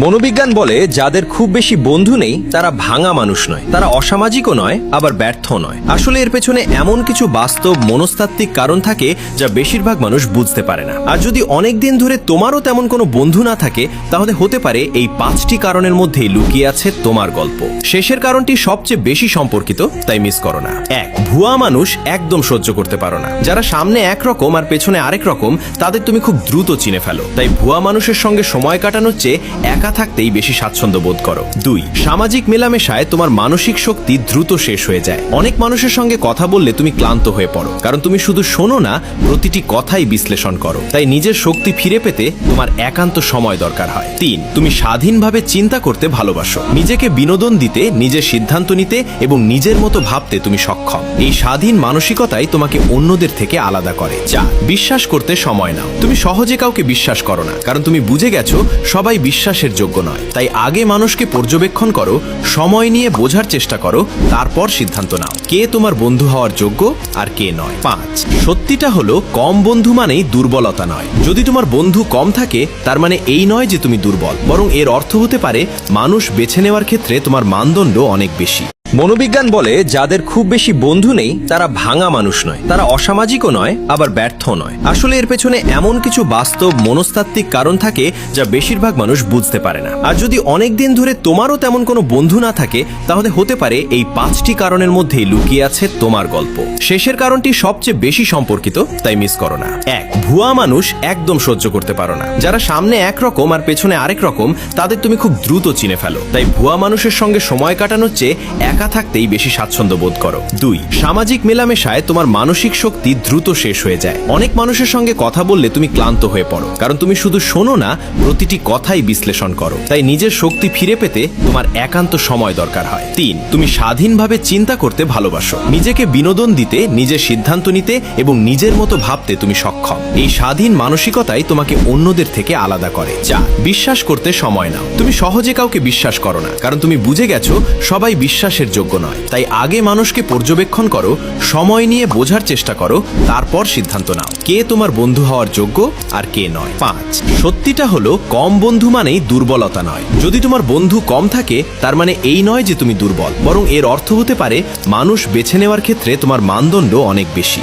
মনোবিজ্ঞান বলে যাদের খুব বেশি বন্ধু নেই তারা ভাঙা মানুষ নয়, তারা অসামাজিকও নয়, আবার ব্যর্থ নয়। আসলে এর পেছনে এমন কিছু বাস্তব মনস্তাত্ত্বিক কারণ থাকে যা বেশিরভাগ মানুষ বুঝতে পারে না। আর যদি অনেক দিন ধরে তোমারও তেমন কোনো বন্ধু না থাকে, তাহলে হতে পারে এই 5টি কারণের মধ্যেই লুকিয়ে আছে তোমার গল্প। শেষের কারণটি সবচেয়ে বেশি সম্পর্কিত, তাই মিস করো না। 1, ভুয়া মানুষ একদম সহ্য করতে পারো না। যারা সামনে একরকম আর পেছনে আরেক রকম, তাদের তুমি খুব দ্রুত চিনে ফেলো। তাই ভুয়া মানুষের সঙ্গে সময় কাটানোর চেয়ে একা থাকতেই বেশি স্বাচ্ছন্দ্য বোধ করো। 2, সামাজিক মেলামেশায় তোমার মানসিক শক্তি দ্রুত শেষ হয়ে যায়। অনেক মানুষের সঙ্গে কথা বললে তুমি ক্লান্ত হয়ে পড়ো, কারণ তুমি শুধু শোনো না, প্রতিটি কথাই বিশ্লেষণ করো। তাই নিজের শক্তি ফিরে পেতে তোমার একান্ত সময় দরকার হয়। 3, তুমি স্বাধীনভাবে চিন্তা করতে ভালোবাসো। নিজেকে বিনোদন দিতে, নিজের সিদ্ধান্ত নিতে এবং নিজের মতো ভাবতে তুমি সক্ষম। এই স্বাধীন মানসিকতাই তোমাকে অন্যদের থেকে আলাদা করে। 4, বিশ্বাস করতে সময় নাও। তুমি সহজে কাউকে বিশ্বাস করো না, কারণ তুমি বুঝে গেছো সবাই বিশ্বাসের যোগ্য নয়। তাই আগে মানুষকে পর্যবেক্ষণ করো, সময় নিয়ে বোঝার চেষ্টা করো, তারপর সিদ্ধান্ত নাও কে তোমার বন্ধু হওয়ার যোগ্য আর কে নয়। 5, সত্যিটা হলো কম বন্ধু মানেই দুর্বলতা নয়। যদি তোমার বন্ধু কম থাকে, তার মানে এই নয় যে তুমি দুর্বল, বরং এর অর্থ হতে পারে মানুষ বেছে নেওয়ার ক্ষেত্রে তোমার মানদণ্ড অনেক বেশি। মনোবিজ্ঞান বলে যাদের খুব বেশি বন্ধু নেই তারা ভাঙা মানুষ নয়, তারা অসামাজিকও নয়, আবার ব্যর্থ নয়। আসলে এর পেছনে এমন কিছু বাস্তব মনস্তাত্ত্বিক কারণ থাকে যা বেশিরভাগ মানুষ বুঝতে পারে না। আর যদি অনেক দিন ধরে তোমারও তেমন কোনো বন্ধু না থাকে, তাহলে হতে পারে এই 5টি কারণের মধ্যেই লুকিয়ে আছে তোমার গল্প। শেষের কারণটি সবচেয়ে বেশি সম্পর্কিত, তাই মিস করো না। 1, ভুয়া মানুষ একদম সহ্য করতে পারো না। যারা সামনে একরকম আর পেছনে আরেক রকম, তাদের তুমি খুব দ্রুত চিনে ফেলো। তাই ভুয়া মানুষের সঙ্গে সময় কাটানোর চেয়ে একা থাকতেই বেশি স্বাচ্ছন্দ্য বোধ করো। 2, সামাজিক মেলামেশায় তোমার মানসিক শক্তি দ্রুত শেষ হয়ে যায়। অনেক মানুষের সঙ্গে কথা বললে তুমি ক্লান্ত হয়ে পড়ো, কারণ তুমি শুধু শোনো না, প্রতিটি কথাই বিশ্লেষণ করো। তাই নিজের শক্তি ফিরে পেতে তোমার একান্ত সময় দরকার হয়। 3, তুমি স্বাধীনভাবে চিন্তা করতে ভালোবাসো। নিজেকে বিনোদন দিতে, নিজের সিদ্ধান্ত নিতে এবং নিজের মতো ভাবতে তুমি সক্ষম। এই স্বাধীন মানসিকতাই তোমাকে অন্যদের থেকে আলাদা করে। 4, বিশ্বাস করতে সময় নাও। তুমি সহজে কাউকে বিশ্বাস করো না, কারণ তুমি বুঝে গেছো সবাই বিশ্বাসের যোগ্য নয়। তাই আগে মানুষকে পর্যবেক্ষণ করো, সময় নিয়ে বোঝার চেষ্টা করো, তারপর সিদ্ধান্ত নাও কে তোমার বন্ধু হওয়ার যোগ্য আর কে নয়। 5, সত্যিটা হলো কম বন্ধু মানেই দুর্বলতা নয়। যদি তোমার বন্ধু কম থাকে, তার মানে এই নয় যে তুমি দুর্বল, বরং এর অর্থ হতে পারে মানুষ বেছে নেওয়ার ক্ষেত্রে তোমার মানদণ্ড অনেক বেশি।